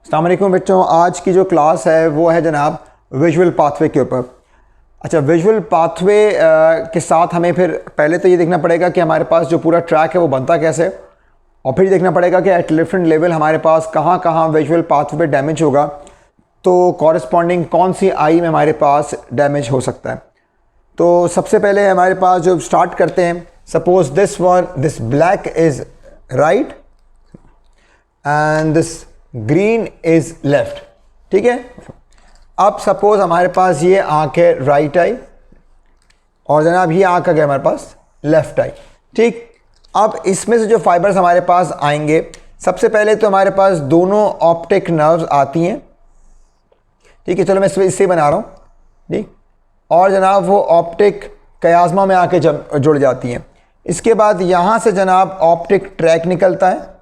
अस्सलाम वालेकुम बच्चों, आज की जो क्लास है वो है जनाब विजुअल पाथवे के ऊपर। अच्छा, विजुअल पाथवे के साथ हमें फिर पहले तो ये देखना पड़ेगा कि हमारे पास जो पूरा ट्रैक है वो बनता कैसे, और फिर देखना पड़ेगा कि एट डिफरेंट लेवल हमारे पास कहाँ कहाँ विजुअल पाथवे डैमेज होगा, तो कॉरस्पॉन्डिंग कौन सी आई में हमारे पास डैमेज हो सकता है। तो सबसे पहले हमारे पास जो स्टार्ट करते हैं, suppose this black is right and this green is left. ठीक है, अब सपोज हमारे पास ये आंख है राइट आई और जनाब ये आंख आ गया हमारे पास लेफ्ट आई। ठीक, अब इसमें से जो फाइबर्स हमारे पास आएंगे, सबसे पहले तो हमारे पास दोनों ऑप्टिक नर्व्स आती हैं। ठीक है, चलो मैं इससे बना रहा हूँ। ठीक, और जनाब वो ऑप्टिक कयाज़मा में आके जुड़ जाती हैं। इसके बाद यहाँ से जनाब ऑप्टिक ट्रैक निकलता है।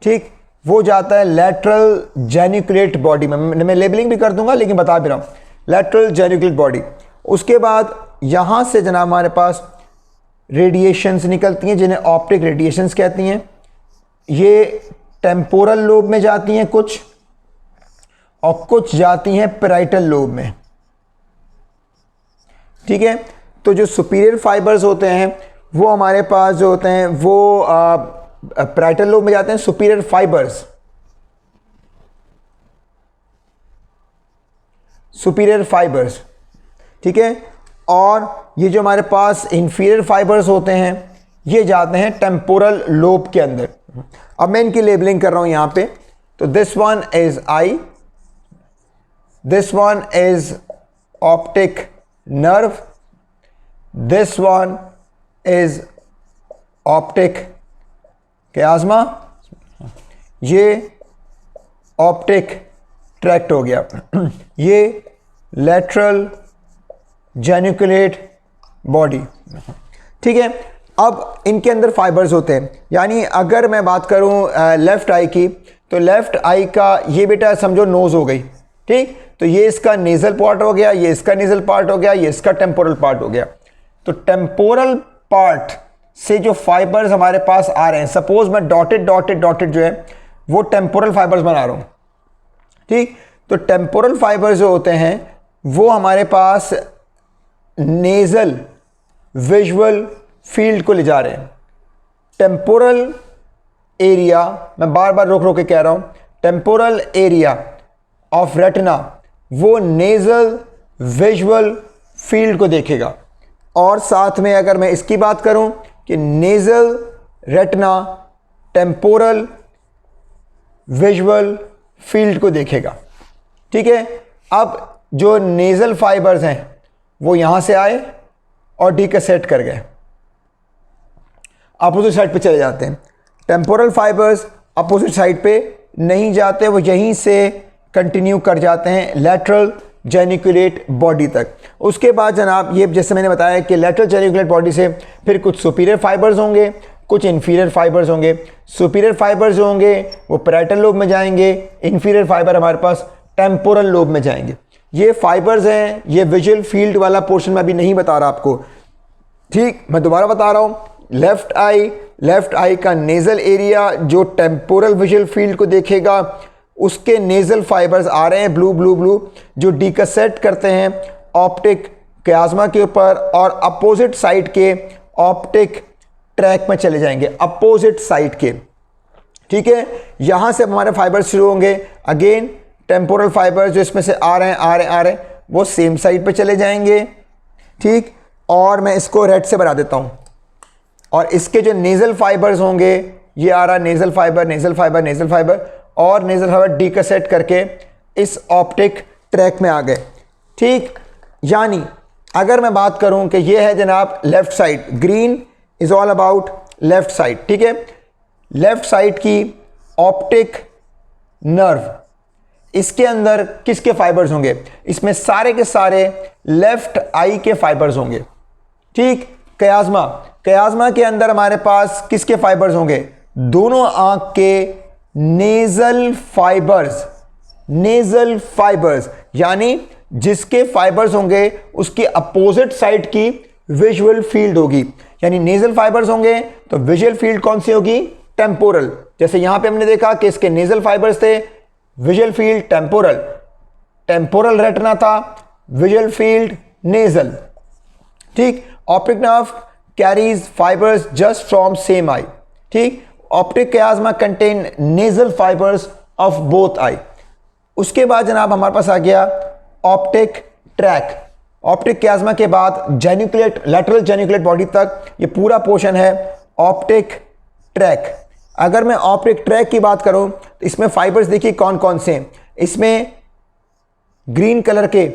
ठीक, वो जाता है लैटरल जेनिकुलेट बॉडी में। मैं लेबलिंग भी कर दूंगा लेकिन बता भी रहा हूँ, लैटरल जेनिकुलेट बॉडी। उसके बाद यहाँ से जनाब हमारे पास रेडिएशंस निकलती हैं जिन्हें ऑप्टिक रेडिएशंस कहती हैं। ये टेम्पोरल लोब में जाती हैं कुछ, और कुछ जाती हैं पैराइटल लोब में। ठीक है, तो जो सुपीरियर फाइबर्स होते हैं वो हमारे पास जो होते हैं वो पैराइटल लोब में जाते हैं सुपीरियर फाइबर्स। ठीक है, और ये जो हमारे पास इंफीरियर फाइबर्स होते हैं ये जाते हैं टेम्पोरल लोब के अंदर। अब मैं इनकी लेबलिंग कर रहा हूं यहां पे। तो this one is eye, this one is optic nerve, this one is optic chiasma, ये ऑप्टिक ट्रैक्ट हो गया, ये लैटरल जेनिकुलेट बॉडी। ठीक है, अब इनके अंदर फाइबर्स होते हैं। यानी अगर मैं बात करूं लेफ्ट आई की, तो लेफ्ट आई का ये बेटा समझो नोज हो गई। ठीक, तो ये इसका नेजल पार्ट हो गया, ये इसका नेजल पार्ट हो गया, ये इसका टेम्पोरल पार्ट हो गया। तो टेम्पोरल पार्ट से जो फाइबर्स हमारे पास आ रहे हैं, सपोज मैं डॉटेड जो है वो टेम्पोरल फाइबर्स बना रहा हूं। ठीक, तो टेम्पोरल फाइबर्स जो होते हैं वो हमारे पास नेजल विजुअल फील्ड को ले जा रहे हैं। टेम्पोरल एरिया, मैं बार बार रोक के कह रहा हूं, टेम्पोरल एरिया ऑफ रेटिना वो नेजल विजुअल फील्ड को देखेगा। और साथ में अगर मैं इसकी बात करूं कि nasal retina temporal visual field को देखेगा। ठीक है, अब जो नेजल फाइबर्स हैं वो यहां से आए और डीकसेट कर गए, अपोजिट साइड पे चले जाते हैं। टेम्पोरल फाइबर्स अपोजिट साइड पे नहीं जाते, वो यहीं से कंटिन्यू कर जाते हैं लैटरल जेनिकुलेट बॉडी तक। उसके बाद जनाब ये जैसे मैंने बताया कि लैटरल जेनिकुलेट बॉडी से फिर कुछ सुपीरियर फाइबर्स होंगे, कुछ इन्फीरियर फाइबर्स होंगे। सुपीरियर फाइबर्स जो होंगे वो पैराइटल लोब में जाएंगे, इन्फीरियर फाइबर हमारे पास टेम्पोरल लोब में जाएंगे। ये फाइबर्स हैं, ये विजुअल फील्ड वाला पोर्शन मैं अभी नहीं बता रहा आपको। ठीक, मैं दोबारा बता रहा हूँ, लेफ्ट आई का नेजल एरिया जो टेम्पोरल विजुअल फील्ड को देखेगा, उसके नेजल फाइबर्स आ रहे हैं ब्लू जो डीकसेट करते हैं ऑप्टिक कयाज़मा के ऊपर और अपोजिट साइड के ऑप्टिक ट्रैक में चले जाएंगे, अपोजिट साइड के। ठीक है, यहां से हमारे फाइबर्स शुरू होंगे। अगेन टेम्पोरल फाइबर्स जो इसमें से आ रहे हैं वो सेम साइड पे चले जाएंगे। ठीक, और मैं इसको रेड से बना देता हूं। और इसके जो नेजल फाइबर्स होंगे, ये आ रहा नेजल फाइबर और नेजल फाइबर डीकसेट करके इस ऑप्टिक ट्रैक में आ गए। ठीक, यानी अगर मैं बात करूं कि ये है जनाब left side, green is all about left side. ठीक है, लेफ्ट साइड की ऑप्टिक नर्व, इसके अंदर किसके फाइबर्स होंगे? इसमें सारे के सारे लेफ्ट आई के फाइबर्स होंगे। ठीक, कयाज़मा के अंदर हमारे पास किसके फाइबर्स होंगे? दोनों आंख के नेजल फाइबर्स, यानी जिसके फाइबर्स होंगे उसके अपोजिट साइड की विजुअल फील्ड होगी। यानी नेजल फाइबर्स होंगे तो विजुअल फील्ड कौन सी होगी? टेम्पोरल। जैसे यहां पे हमने देखा कि इसके नेजल फाइबर्स थे, visual field temporal, temporal retina था, विजुअल फील्ड नेजल। ठीक, optic nerve carries fibres just from same eye. ठीक, optic chiasma contain nasal fibres of both eye. उसके बाद जनाब हमारे पास आ गया ऑप्टिक ट्रैक। ऑप्टिक क्याज्मा के बाद जेनिकुलेट, लैटरल जेनिकुलेट बॉडी तक ये पूरा पोर्शन है ऑप्टिक ट्रैक। अगर मैं ऑप्टिक ट्रैक की बात करूं तो इसमें फाइबर्स देखिए कौन कौन से हैं। इसमें ग्रीन कलर के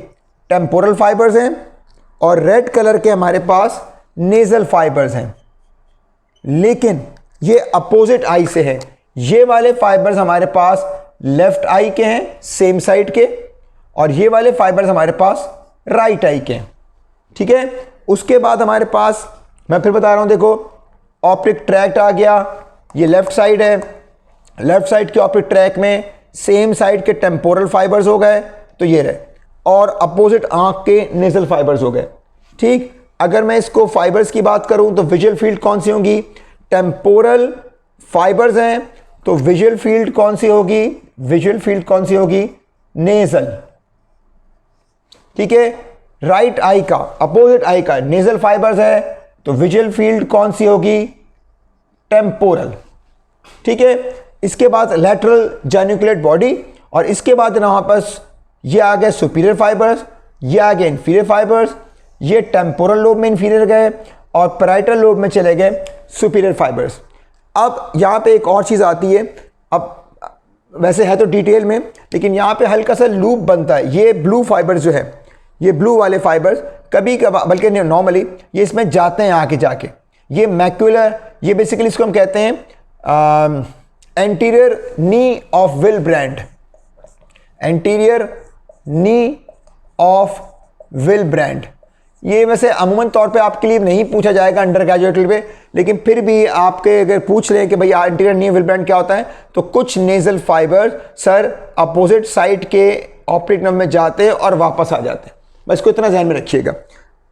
टेम्पोरल फाइबर्स हैं और रेड कलर के हमारे पास नेजल फाइबर्स हैं, लेकिन ये अपोजिट आई से है। ये वाले फाइबर्स हमारे पास लेफ्ट आई के हैं सेम साइड के, और ये वाले फाइबर्स हमारे पास राइट आई के हैं। ठीक है, उसके बाद हमारे पास, मैं फिर बता रहा हूं, देखो ऑप्टिक ट्रैक्ट आ गया, ये लेफ्ट साइड है, लेफ्ट साइड के ऑप्टिक ट्रैक में सेम साइड के टेम्पोरल फाइबर्स हो गए तो ये रहे, और अपोजिट आंख के नेजल फाइबर्स हो गए। ठीक, अगर मैं इसको फाइबर्स की बात करूं तो विजुअल फील्ड कौन सी होगी, टेम्पोरल फाइबर्स हैं तो विजुअल फील्ड कौन सी होगी, विजुअल फील्ड कौन सी होगी, नेजल। ठीक है, राइट आई का, अपोजिट आई का नेजल फाइबर्स है तो विजुअल फील्ड कौन सी होगी, टेम्पोरल। ठीक है, इसके बाद लैटरल जेनिकुलेट बॉडी, और इसके बाद यहां पर ये आ गए सुपीरियर फाइबर्स, ये आ गए इंफीरियर फाइबर्स, ये टेम्पोरल लोब में इंफीरियर गए और पैराइटल लोब में चले गए सुपीरियर फाइबर्स। अब यहां पे एक और चीज आती है, अब वैसे है तो डिटेल में, लेकिन यहां पे हल्का सा लूप बनता है। ये ब्लू फाइबर्स जो है, ये ब्लू वाले फाइबर्स कभी कभार, बल्कि नॉर्मली ये इसमें जाते हैं आके जाके, ये मैक्यूलर, ये बेसिकली इसको हम कहते हैं anterior knee of will brand, anterior knee of will brand. ये वैसे अमूमन तौर पे आपके लिए नहीं पूछा जाएगा अंडर ग्रेजुएट पे, लेकिन फिर भी आपके अगर पूछ लें कि भाई एंटीरियर नी विल ब्रांड क्या होता है, तो कुछ nasal fibre sir opposite side के ऑप्टिक नर्व में जाते हैं और वापस आ जाते हैं। बस इसको इतना ध्यान में रखिएगा।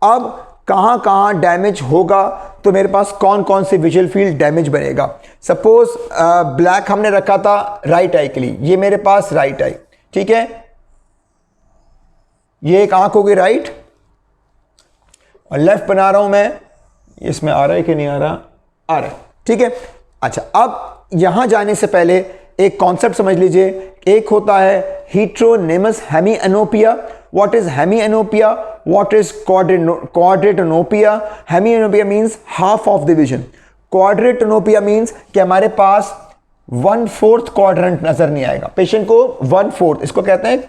अब कहां कहां डैमेज होगा, तो मेरे पास कौन कौन से विजुअल फील्ड डैमेज बनेगा। सपोज ब्लैक हमने रखा था राइट आई के लिए, ये मेरे पास राइट आई, ठीक है, ये एक आंख होगी राइट, और लेफ्ट बना रहा हूं मैं, इसमें आ रहा है कि नहीं आ रहा, आ रहा है, ठीक है। अच्छा, अब यहां जाने से पहले एक कॉन्सेप्ट समझ लीजिए। एक होता है heteronymous hemianopia. What is hemianopia, what is quadrantanopia. Hemianopia means half of the vision, quadrantanopia means कि हमारे पास 1/4 क्वाड्रेंट नजर नहीं आएगा पेशेंट को, 1/4, इसको कहते हैं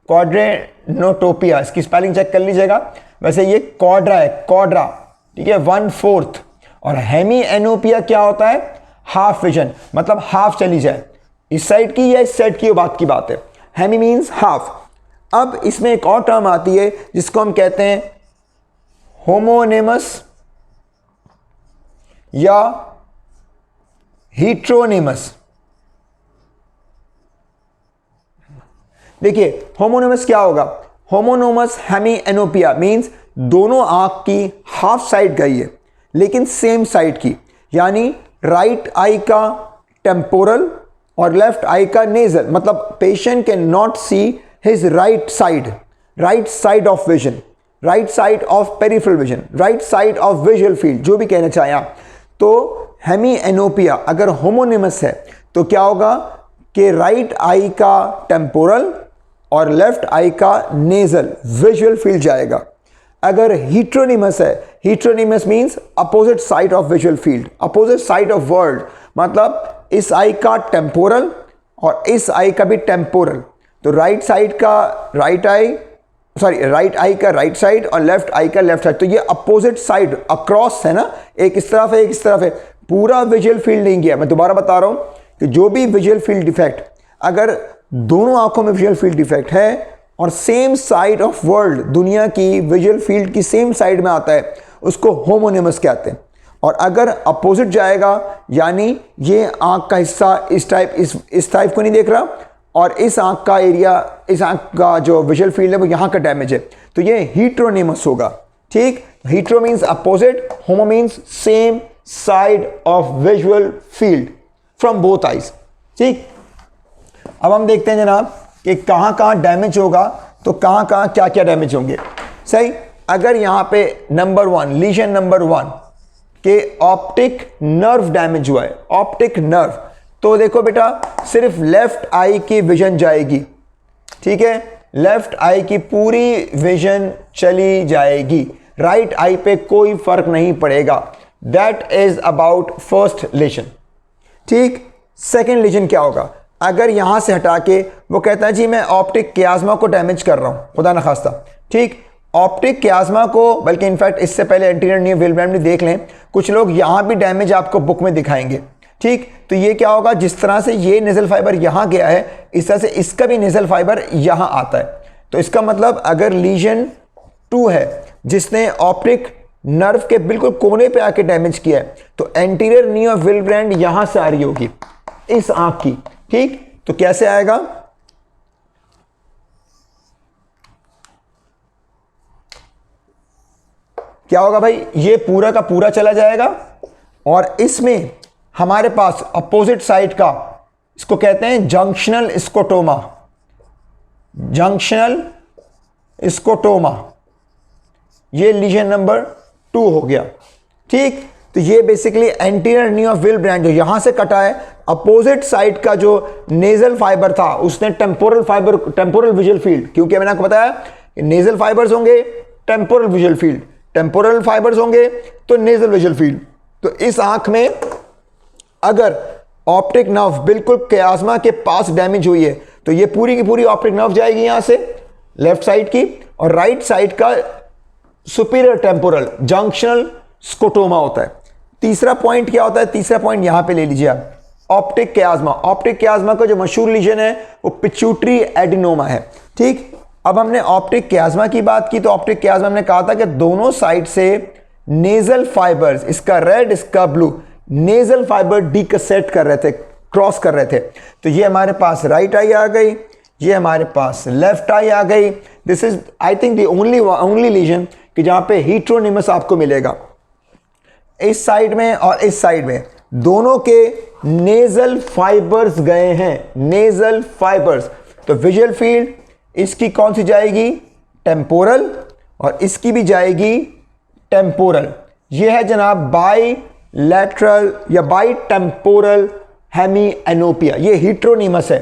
क्वाड्रेनोटोपिया। इसकी स्पेलिंग चेक कर लीजिएगा, वैसे ये क्वाड्रा है, क्वाड्रा, ठीक है, 1/4। और हेमीएनोपिया क्या होता है, हाफ विजन, मतलब हाफ चली जाए, इस साइड की या इस साइड की बात है। Hemi means half. अब इसमें एक और टर्म आती है जिसको हम कहते हैं होमोनेमस या हीट्रोनेमस। देखिए होमोनेमस क्या होगा, होमोनोमस हेमीएनोपिया मींस दोनों आंख की हाफ साइड गई है लेकिन सेम साइड की, यानी राइट आई का टेम्पोरल और लेफ्ट आई का नेजल, मतलब patient can not see his right side of vision, right side of peripheral vision, right side of visual field, जो भी कहना चाहें आप। तो हेमीएनोपिया अगर होमोनिमस है तो क्या होगा कि राइट आई का टेम्पोरल और लेफ्ट आई का नेजल विजुअल फील्ड जाएगा। अगर हीट्रोनिमस है, heteronymous means opposite side of visual field, opposite side of world, मतलब इस आई का टेम्पोरल और इस आई का भी टेम्पोरल। तो राइट साइड का right I, sorry right I का राइट साइड और लेफ्ट आई का लेफ्ट साइड, तो ये अपोजिट साइड अक्रॉस है ना, एक इस तरफ है एक इस तरफ है, पूरा विजुअल फील्ड नहीं गया। मैं दोबारा बता रहा हूं कि जो भी विजुअल फील्ड डिफेक्ट, अगर दोनों आंखों में विजुअल फील्ड डिफेक्ट है और सेम साइड ऑफ वर्ल्ड, दुनिया की विजुअल फील्ड की सेम साइड में आता है, उसको होमोनिमस कहते हैं। और अगर अपोजिट जाएगा, यानी ये आंख का हिस्सा इस टाइप को नहीं देख रहा और इस आंख का एरिया, इस आंख का जो विजुअल फील्ड है वो यहां का डैमेज है, तो ये हीट्रोनिमस होगा। ठीक, hetero means opposite, homo means same side of visual field from both eyes. ठीक, अब हम देखते हैं जनाब कि कहां कहां डैमेज होगा, तो कहां कहां क्या क्या डैमेज होंगे। सही, अगर यहां पे नंबर 1 लीजन नंबर 1 के ऑप्टिक नर्व डैमेज हुआ है, ऑप्टिक नर्व, तो देखो बेटा सिर्फ लेफ्ट आई की विजन जाएगी। ठीक है, लेफ्ट आई की पूरी विजन चली जाएगी, राइट आई पे कोई फर्क नहीं पड़ेगा। That is about first lesion. ठीक, सेकेंड लीजन क्या होगा, अगर यहां से हटा के वो कहता है जी मैं ऑप्टिक क्याज्मा को डैमेज कर रहा हूं, खुदा न खास्ता। ठीक, ऑप्टिक क्याज्मा को, बल्कि इनफैक्ट इससे पहले एंटीरियर न्यू विलब्रेंड में देख लें, कुछ लोग यहां भी डैमेज आपको बुक में दिखाएंगे। ठीक, तो ये क्या होगा, जिस तरह से ये नेजल फाइबर यहां गया है, इस तरह से इसका भी नेजल फाइबर यहां आता है। तो इसका मतलब अगर लीजन 2 है जिसने ऑप्टिक नर्व के बिल्कुल कोने पे आके डैमेज किया है, तो एंटीरियर न्यू विलब्रेंड यहां से आ रही होगी इस आंख की। ठीक, तो कैसे आएगा, क्या होगा भाई, ये पूरा का पूरा चला जाएगा और इसमें हमारे पास अपोजिट साइड का, इसको कहते हैं जंक्शनल स्कोटोमा, जंक्शनल स्कोटोमा, ये लीजन नंबर 2 हो गया। ठीक, तो ये बेसिकली एंटीरियर न्यू ऑफ विलब्रेंड जो यहां से कटा है, अपोजिट साइड का जो नेजल फाइबर था उसने temporal fibre, temporal visual field, क्योंकि मैंने आपको बताया कि नेजल फाइबर्स होंगे temporal visual field, temporal fibres होंगे तो नेजल विजुअल फील्ड। तो इस आंख में अगर ऑप्टिक नर्व बिल्कुल क्याज्मा के पास डैमेज हुई है, तो ये पूरी की पूरी ऑप्टिक नर्व जाएगी यहां से लेफ्ट साइड की, और राइट साइड का सुपीरियर टेम्पोरल जंक्शनल स्कोटोमा होता है। तीसरा पॉइंट क्या होता है, तीसरा पॉइंट यहां पे ले लीजिए आप, ऑप्टिक क्याज्मा। ऑप्टिक क्याज्मा का जो मशहूर लीजन है वो पिट्यूटरी एडिनोमा है। ठीक, अब हमने ऑप्टिक क्याज्मा की बात की, तो ऑप्टिक क्याज्मा हमने कहा था कि दोनों साइड से नेजल फाइबर्स, इसका रेड इसका ब्लू, नेजल फाइबर डीकसेट कर रहे थे, क्रॉस कर रहे थे। तो ये हमारे पास राइट आई आ गई, ये हमारे पास लेफ्ट आई आ गई। This is I think the only lesion कि जहां पे हीट्रोनिमस आपको मिलेगा। इस साइड में और इस साइड में दोनों के नेजल फाइबर्स गए हैं, नेजल फाइबर्स। तो विजुअल फील्ड इसकी कौन सी जाएगी, टेम्पोरल, और इसकी भी जाएगी टेम्पोरल। यह है जनाब बाई लैटरल या बाई टेम्पोरल हेमी एनोपिया। ये हीट्रोनिमस है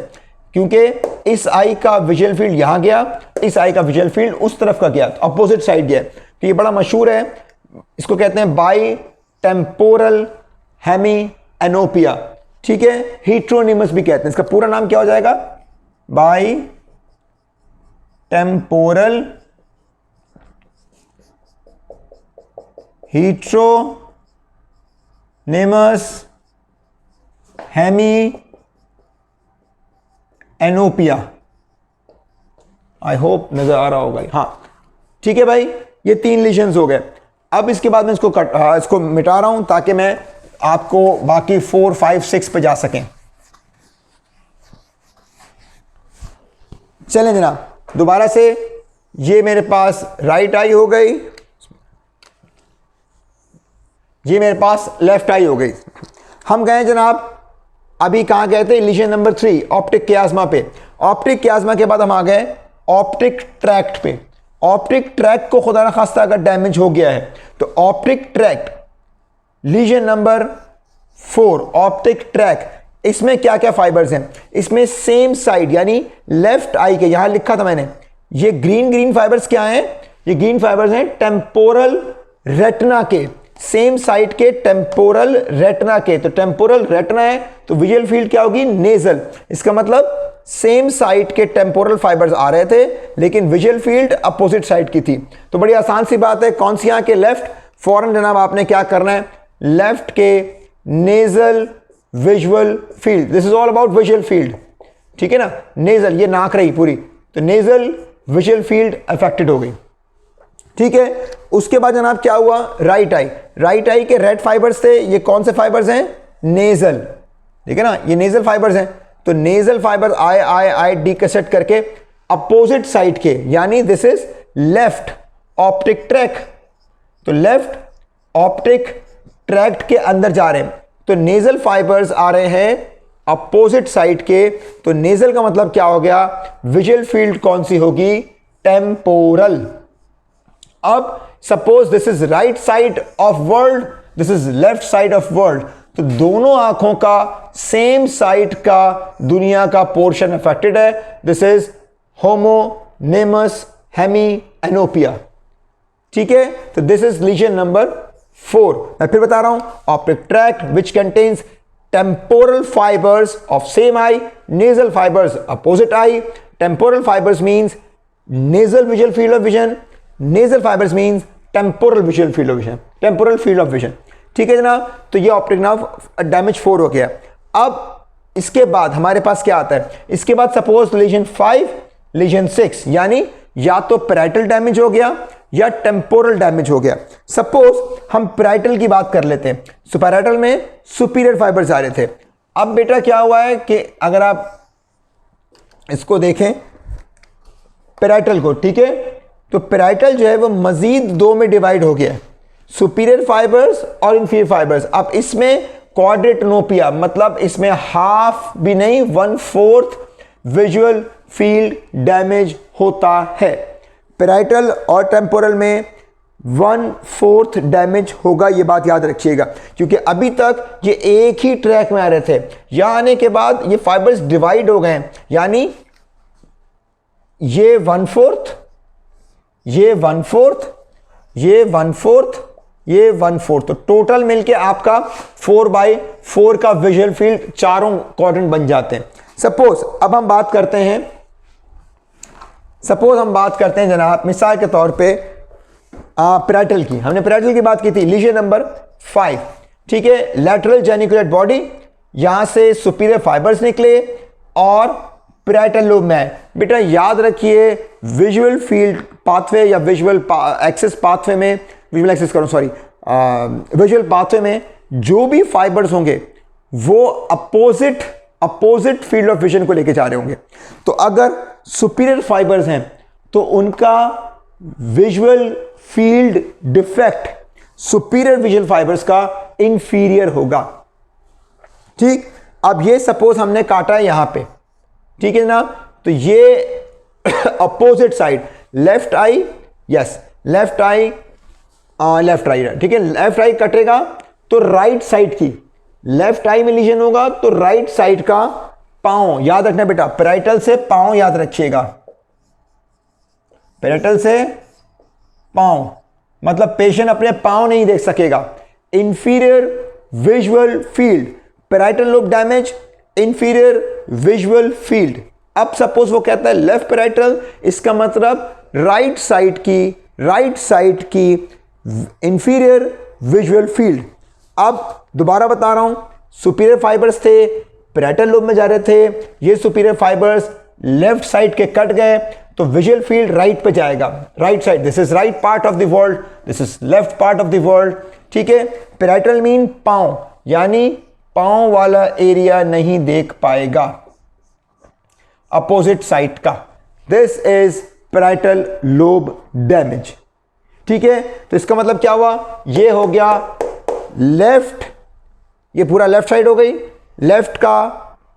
क्योंकि इस आई का विजुअल फील्ड यहां गया, इस आई का विजुअल फील्ड उस तरफ का गया, अपोजिट साइड गया। तो ये बड़ा मशहूर है, इसको कहते हैं बाई टेम्पोरल हेमी एनोपिया। ठीक है, हीट्रोनिमस भी कहते हैं। इसका पूरा नाम क्या हो जाएगा, bitemporal heteronymous hemianopia. I hope नजर आ रहा होगा। हाँ ठीक है भाई, ये 3 लीजन्स हो गए। अब इसके बाद मैं इसको मिटा रहा हूं ताकि मैं आपको बाकी 4, 5, 6 पे जा सकें। चलें जनाब, दोबारा से ये मेरे पास राइट आई हो गई, ये मेरे पास लेफ्ट आई हो गई। हम गए जनाब, अभी कहां गए थे, लीजन नंबर 3 ऑप्टिक क्याज्मा पे। ऑप्टिक क्याज्मा के बाद हम आ गए ऑप्टिक ट्रैक्ट पे। ऑप्टिक ट्रैक्ट को खुदा न खास्ता अगर डैमेज हो गया है तो optic tract lesion number 4 optic tract, इसमें क्या क्या फाइबर्स हैं, इसमें सेम साइड यानी लेफ्ट आई के, यहां लिखा था मैंने, ये ग्रीन फाइबर्स क्या हैं, ये ग्रीन फाइबर्स हैं टेम्पोरल रेटिना के, सेम साइड के टेम्पोरल रेटिना के। तो टेम्पोरल रेटिना है तो विजुअल फील्ड क्या होगी, नेजल। इसका मतलब सेम साइड के टेम्पोरल फाइबर्स आ रहे थे लेकिन विजुअल फील्ड अपोजिट साइड की थी। तो बड़ी आसान सी बात है, कौन सी आंख के लेफ्ट, फौरन जनाब आपने क्या करना है, लेफ्ट के nasal visual field. This is all about visual field, ठीक है ना। नेजल, ये नाक रही पूरी, तो नेजल विजुअल फील्ड अफेक्टेड हो गई, ठीक है। उसके बाद जनाब क्या हुआ, राइट आई। राइट आई के रेड फाइबर्स थे, ये कौन से फाइबर्स हैं, नेजल, ठीक है ना, ये नेजल फाइबर्स हैं। तो नेजल फाइबर आए डीकसेट करके अपोजिट साइड के, यानी this is left optic track. तो लेफ्ट ऑप्टिक ट्रैक्ट के अंदर जा रहे हैं, तो नेजल फाइबर्स आ रहे हैं अपोजिट साइड के, तो नेजल का मतलब क्या हो गया, विजुअल फील्ड कौन सी होगी, टेम्पोरल। अब suppose this is right side of world, this is left side of world, तो दोनों आंखों का सेम साइड का दुनिया का पोर्शन अफेक्टेड है, दिस इज होमोनेमस हेमी एनोपिया। ठीक है, तो दिस इज लीजन नंबर 4। मैं फिर बता रहा हूं, optic tract which contains temporal fibers of same eye, nasal fibers opposite eye. Temporal fibers means nasal visual field of vision, nasal fibers means temporal visual field of vision, temporal field of vision। ठीक है जनाब, तो ये optic nerve damage 4 हो गया। अब इसके बाद हमारे पास क्या आता है, इसके बाद सपोज लीजन 5, लीजन 6, यानी या तो पैराइटल डैमेज हो गया या टेम्पोरल डैमेज हो गया। सपोज हम पैराइटल की बात कर लेते हैं, सो पैराइटल में सुपीरियर फाइबर्स आ रहे थे। अब बेटा क्या हुआ है कि अगर आप इसको देखें पैराइटल को, ठीक है, तो पैराइटल जो है वो मजीद 2 में डिवाइड हो गया, सुपीरियर फाइबर्स और इंफीरियर फाइबर्स। अब इसमें क्वाड्रेटनोपिया, मतलब इसमें हाफ भी नहीं 1/4 विजुअल फील्ड डैमेज होता है। पैराइटल और टेम्पोरल में 1/4 डैमेज होगा, ये बात याद रखिएगा, क्योंकि अभी तक ये एक ही ट्रैक में आ रहे थे, यहां आने के बाद ये फाइबर्स डिवाइड हो गए हैं, यानी ये 1/4, ये 1/4, ये 1/4, ये 1/4, तो टोटल मिलके आपका 4/4 का विजुअल फील्ड चारों क्वाड्रेंट बन जाते हैं। सपोज अब हम बात करते हैं, जनाब मिसाल के तौर पे पैराइटल की, हमने पैराइटल की बात की थी, लीजन नंबर 5। ठीक है, लैटरल जेनिकुलेट बॉडी, यहां से सुपीरियर फाइबर्स निकले और पैराइटल लोब में, बेटा याद रखिए विजुअल फील्ड पाथवे या विजुअल एक्सेस पाथवे में, विजुअल एक्सेस करो सॉरी, विजुअल पाथवे में जो भी फाइबर्स होंगे वो अपोजिट फील्ड ऑफ विजन को लेके जा रहे होंगे। तो अगर सुपीरियर फाइबर्स हैं तो उनका visual field defect superior visual fibres का इंफीरियर होगा। ठीक, अब ये सपोज हमने काटा है यहां पे, ठीक है ना, तो ये अपोजिट साइड लेफ्ट आई, यस लेफ्ट आई, ठीक है, लेफ्ट आई कटेगा तो राइट साइड की, लेफ्ट आई में लीजन होगा तो राइट साइड का पांव, याद रखना बेटा, पैराइटल से पांव याद रखिएगा, पैराइटल से पांव, मतलब पेशेंट अपने पांव नहीं देख सकेगा। Inferior visual field, parietal lobe damage, inferior visual field. अब सपोज वो कहता है लेफ्ट पैराइटल, इसका मतलब राइट साइड की इंफीरियर विजुअल फील्ड। अब दोबारा बता रहा हूं, सुपीरियर फाइबर्स थे, पैराइटल लोब में जा रहे थे, ये सुपीरियर फाइबर्स लेफ्ट साइड के कट गए तो विजुअल फील्ड राइट पे जाएगा, right side, this is right part of the world, this is left part of the world. ठीक है, पैराइटल मीन पांव, यानी पांव वाला एरिया नहीं देख पाएगा अपोजिट साइड का, this is parietal lobe damage. ठीक है, तो इसका मतलब क्या हुआ, ये हो गया लेफ्ट, ये पूरा लेफ्ट साइड हो गई, लेफ्ट का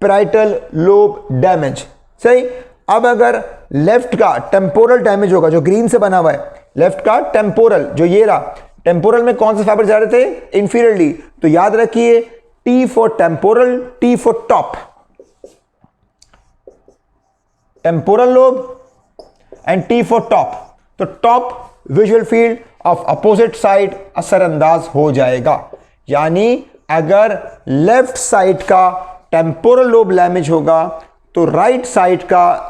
पैराइटल लोब डैमेज। सही, अब अगर लेफ्ट का टेम्पोरल डैमेज होगा, जो ग्रीन से बना हुआ है, लेफ्ट का टेम्पोरल, जो ये रहा, टेम्पोरल में कौन से फाइबर जा रहे थे, इंफीरियरली, तो याद रखिए T for temporal, T for top, temporal lobe and T for top, तो top visual field of opposite side असरअंदाज हो जाएगा। यानी अगर लेफ्ट साइड का टेम्पोरल लोब डैमेज होगा तो राइट साइड का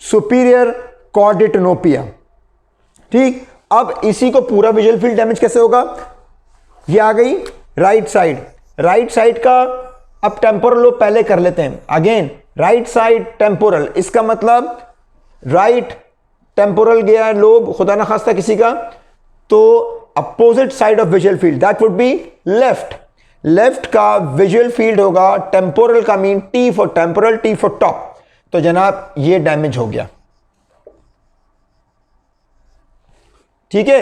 सुपीरियर क्वाड्रेटनोपिया। ठीक, अब इसी को पूरा विजुअल फील्ड डैमेज कैसे होगा, ये आ गई राइट साइड का, अब टेम्पोरल लोब पहले कर लेते हैं, अगेन राइट साइड टेम्पोरल, इसका मतलब राइट टेम्पोरल गया लोब, खुदा ना खास्ता किसी का, तो opposite side of visual field that would be left का विजुअल फील्ड होगा, टेम्पोरल का mean T for temporal, T for top, तो जनाब ये डैमेज हो गया। ठीक है,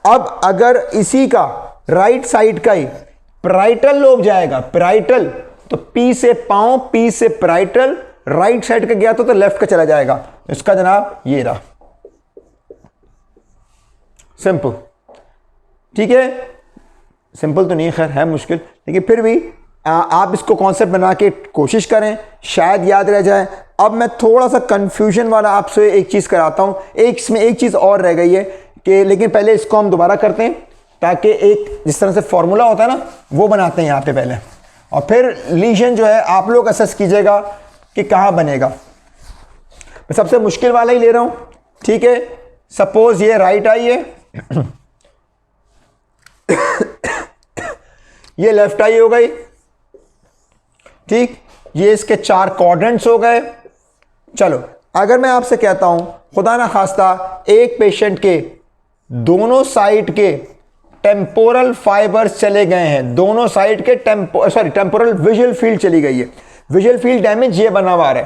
अब अगर इसी का राइट साइड का ही पैराइटल लोब जाएगा, पैराइटल, तो पी से पांव, पी से पैराइटल, राइट साइड का गया तो लेफ्ट का चला जाएगा। इसका जनाब ये रहा, सिंपल। ठीक है, सिंपल तो नहीं, खैर है मुश्किल, लेकिन फिर भी आप इसको कॉन्सेप्ट बना के कोशिश करें, शायद याद रह जाए। अब मैं थोड़ा सा कंफ्यूजन वाला आपसे एक चीज़ कराता हूँ, इसमें एक चीज़ और रह गई है कि, लेकिन पहले इसको हम दोबारा करते हैं ताकि एक जिस तरह से फॉर्मूला होता है ना वो बनाते हैं यहाँ पे पहले, और फिर लीजन जो है आप लोग असेस कीजिएगा कि कहाँ बनेगा। मैं सबसे मुश्किल वाला ही ले रहा हूँ। ठीक है, सपोज ये राइट आई है, ये लेफ्ट आई हो गई। ठीक, ये इसके 4 क्वाड्रेंट्स हो गए। चलो, अगर मैं आपसे कहता हूं खुदा ना खास्ता एक पेशेंट के दोनों साइड के टेम्पोरल फाइबर्स चले गए हैं, दोनों साइड के टेम्पोरल विजुअल फील्ड चली गई है। विजुअल फील्ड डैमेज ये बना हुआ है।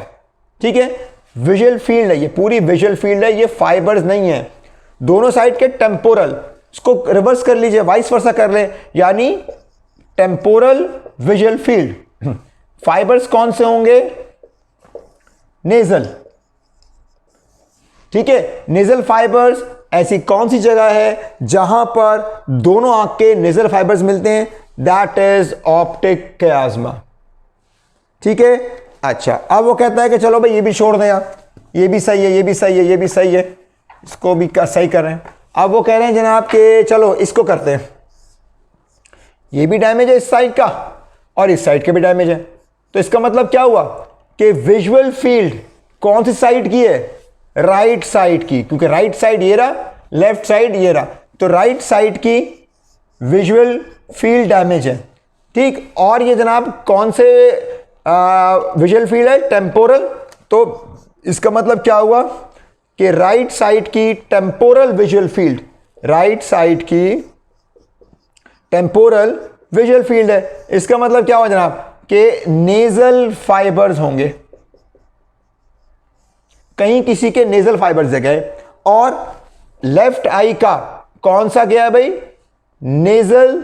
ठीक है, विजुअल फील्ड है, ये पूरी विजुअल फील्ड है, ये फाइबर्स नहीं है। दोनों साइड के टेम्पोरल, इसको रिवर्स कर लीजिए, वाइस वर्सा कर लें, यानी टेम्पोरल विजुअल फील्ड। फाइबर्स कौन से होंगे? नेजल। ठीक है, नेजल फाइबर्स ऐसी कौन सी जगह है जहां पर दोनों आंख के नेजल फाइबर्स मिलते हैं? That is optic chiasma. ठीक है, अच्छा, अब वो कहता है कि चलो भाई ये भी छोड़ दें यार, ये भी सही है, ये भी सही है, ये भी सही है, इसको भी सही कर रहे हैं। अब वो कह रहे हैं जनाब कि चलो इसको करते हैं, ये भी डैमेज है इस साइड का और इस साइड के भी डैमेज है। तो इसका मतलब क्या हुआ कि विजुअल फील्ड कौन सी साइड की है? राइट साइड की, क्योंकि राइट साइड ये रहा, लेफ्ट साइड ये रहा, तो राइट साइड की विजुअल फील्ड डैमेज है। ठीक, और ये जनाब कौन से विजुअल फील्ड है? टेम्पोरल। तो इसका मतलब क्या हुआ कि राइट साइड की temporal visual field, right side की टेम्पोरल विजुअल फील्ड है। इसका मतलब क्या हुआ जनाब कि नेजल फाइबर्स होंगे, कहीं किसी के नेजल फाइबर्स गए, और लेफ्ट आई का कौन सा गया भाई? Nasal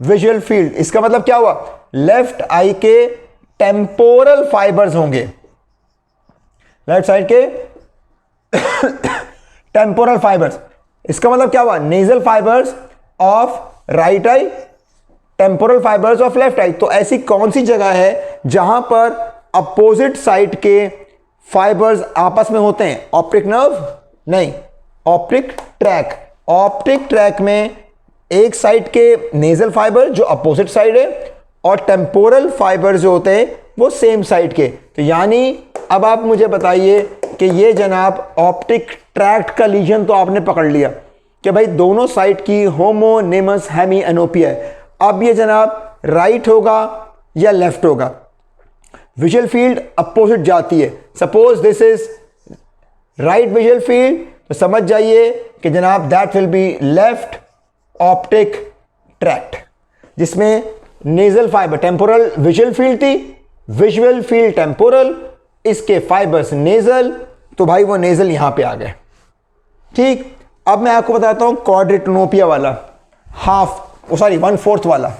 visual field. इसका मतलब क्या हुआ? लेफ्ट आई के टेम्पोरल फाइबर्स होंगे, लेफ्ट साइड के टेम्पोरल फाइबर्स। इसका मतलब क्या हुआ? Nasal fibres of right eye, temporal fibres of left eye. तो ऐसी कौन सी जगह है जहां पर अपोजिट साइड के फाइबर्स आपस में होते हैं? ऑप्टिक नर्व नहीं, ऑप्टिक ट्रैक। ऑप्टिक ट्रैक में एक साइड के नेजल फाइबर जो अपोजिट साइड है और टेम्पोरल फाइबर जो होते हैं वो सेम साइड के। तो यानी अब आप मुझे बताइए कि ये जनाब ऑप्टिक ट्रैक्ट का लीजन तो आपने पकड़ लिया कि भाई दोनों साइड की होमोनिमस हेमी एनोपिया है। अब ये जनाब राइट होगा या लेफ्ट होगा? विजुअल फील्ड अपोजिट जाती है। Suppose this is right visual field, तो समझ जाइए कि जनाब that will be left optic tract, जिसमें nasal fibre, temporal visual field थी, विजुअल फील्ड टेम्पोरल, इसके फाइबर्स नेजल, तो भाई वो नेजल यहां पे आ गए। ठीक, अब मैं आपको बताता हूं क्वाड्रेटनोपिया वाला, हाफ, सॉरी 1/4 वाला।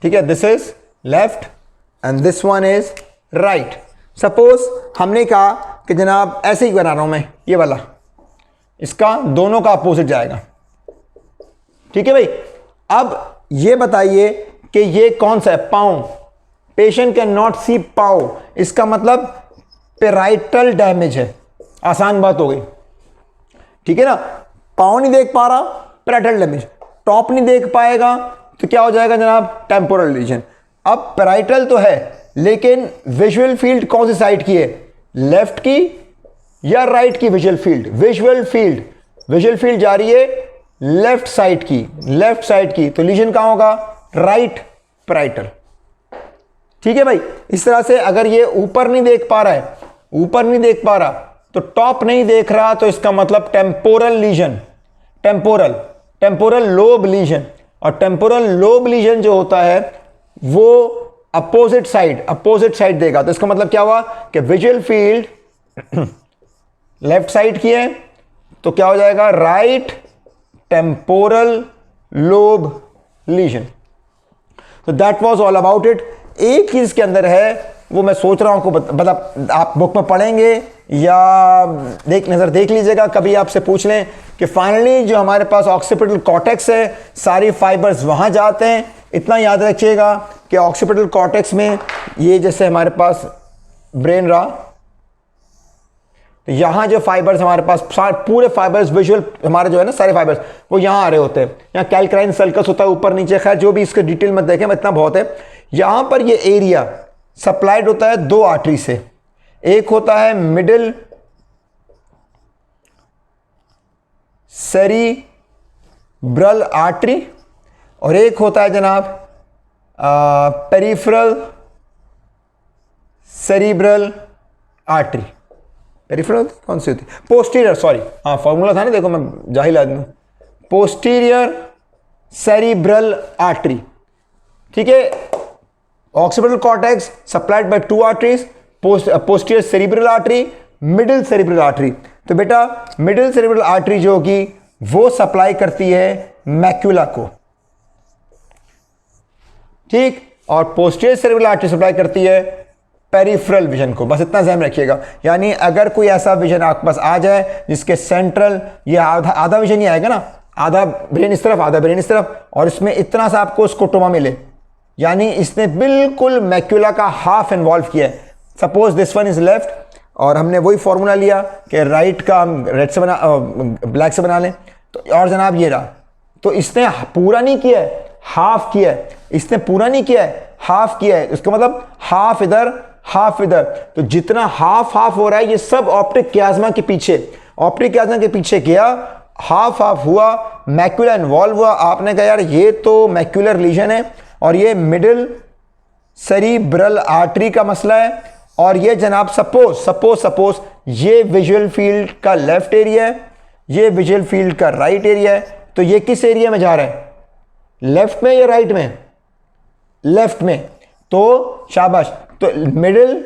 ठीक है, this is left and this one is right. Suppose हमने कहा कि जनाब ऐसे ही बना रहा हूं मैं, ये वाला, इसका दोनों का अपोजिट जाएगा। ठीक है भाई, अब ये बताइए कि ये कौन सा है? पाँव। पेशेंट कैन नॉट सी पाँव, इसका मतलब पेराइटल डैमेज है। आसान बात हो गई। ठीक है ना, पाँव नहीं देख पा रहा, पेराइटल डैमेज। टॉप नहीं देख पाएगा तो क्या हो जाएगा जनाब? Temporal reason. अब पेराइटल तो है, लेकिन विजुअल फील्ड कौन सी साइड की है? लेफ्ट की या राइट की विजुअल फील्ड? विजुअल फील्ड जा रही है लेफ्ट साइड की, लेफ्ट साइड की, तो लीजन कहां होगा? Right parietal. ठीक है भाई, इस तरह से अगर ये ऊपर नहीं देख पा रहा है, ऊपर नहीं देख पा रहा, तो टॉप नहीं देख रहा, तो इसका मतलब temporal lesion, temporal lobe lesion. और टेम्पोरल लोब लीजन जो होता है वो अपोजिट साइड देगा। तो इसका मतलब क्या हुआ कि विजुअल फील्ड लेफ्ट साइड की है, तो क्या हो जाएगा, राइट टेम्पोरल लोब लीजन। तो that was all about it. एक चीज इसके अंदर है, वो मैं सोच रहा हूं आपको मतलब आप बुक में पढ़ेंगे या नजर देख लीजिएगा, कभी आपसे पूछ लें कि फाइनली जो हमारे पास ऑक्सीपिटल कॉर्टेक्स है, सारी फाइबर्स वहां जाते हैं। इतना याद रखिएगा कि ऑक्सीपिटल कॉर्टेक्स में ये जैसे हमारे पास ब्रेन रहा, तो यहां जो फाइबर्स हमारे पास पूरे फाइबर्स विजुअल हमारे जो है ना सारे फाइबर्स वो यहां आ रहे होते हैं। यहाँ कैल्क्राइन सल्कस होता है ऊपर नीचे, खैर जो भी इसके डिटेल में देखें इतना बहुत है। यहां पर ये एरिया सप्लाइड होता है दो आर्टरी से, एक होता है मिडिल सेरिब्रल आर्टरी और एक होता है जनाब पेरिफेरल सेरिब्रल आर्टरी। पेरिफेरल कौन सी होती है, पोस्टीरियर, सॉरी हाँ फॉर्मूला था ना, देखो मैं जाहिल आदमी हूं, पोस्टीरियर सेरिब्रल आर्टरी। ठीक है, occipital cortex supplied by two arteries, posterior cerebral artery, middle cerebral artery. तो बेटा मिडिल सेरिब्रल आर्टरी जो होगी वो सप्लाई करती है मैक्यूला को, ठीक, और पोस्टीरियर सेरिब्रल आर्टरी सप्लाई करती है पेरिफेरल विजन को। बस इतना ध्यान रखिएगा। यानी अगर कोई ऐसा विजन आपके पास आ जाए जिसके सेंट्रल, ये आधा विजन ही आएगा ना, आधा ब्रेन इस तरफ आधा ब्रेन इस तरफ, और इसमें इतना सा आपको स्कोटोमा मिले, यानी इसने बिल्कुल मैक्यूला का हाफ इन्वॉल्व किया है। Suppose this one is left और हमने वही फॉर्मूला लिया कि राइट का हम रेड से बना ब्लैक से बना लें, तो और जनाब ये रहा, तो इसने पूरा नहीं किया है, हाफ किया है, इसने पूरा नहीं किया है, हाफ किया है। इसका मतलब हाफ इधर हाफ इधर, तो जितना हाफ हाफ हो रहा है ये सब ऑप्टिक क्याज्मा के पीछे, ऑप्टिक क्याज्मा के पीछे गया, हाफ हाफ हुआ, मैक्यूला इन्वॉल्व हुआ। आपने कहा यार ये तो मैक्यूलर लीजन है और ये मिडिल सेरिब्रल आर्टरी का मसला है, और ये जनाब सपोज ये विजुअल फील्ड का लेफ्ट एरिया है, ये विजुअल फील्ड का राइट एरिया है। तो ये किस एरिया में जा रहा है, लेफ्ट में या राइट में, लेफ्ट में। तो शाबाश, तो मिडिल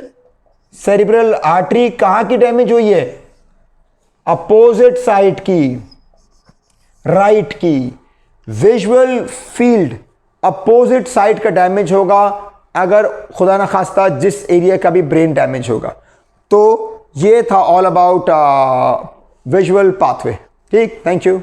सेरिब्रल आर्टरी कहां की डैमेज हुई है, अपोजिट साइड की, राइट की। विजुअल फील्ड अपोजिट साइड का डैमेज होगा अगर खुदा ना खास्ता जिस एरिया का भी ब्रेन डैमेज होगा। तो ये था ऑल अबाउट विजुअल पाथवे। ठीक, थैंक यू।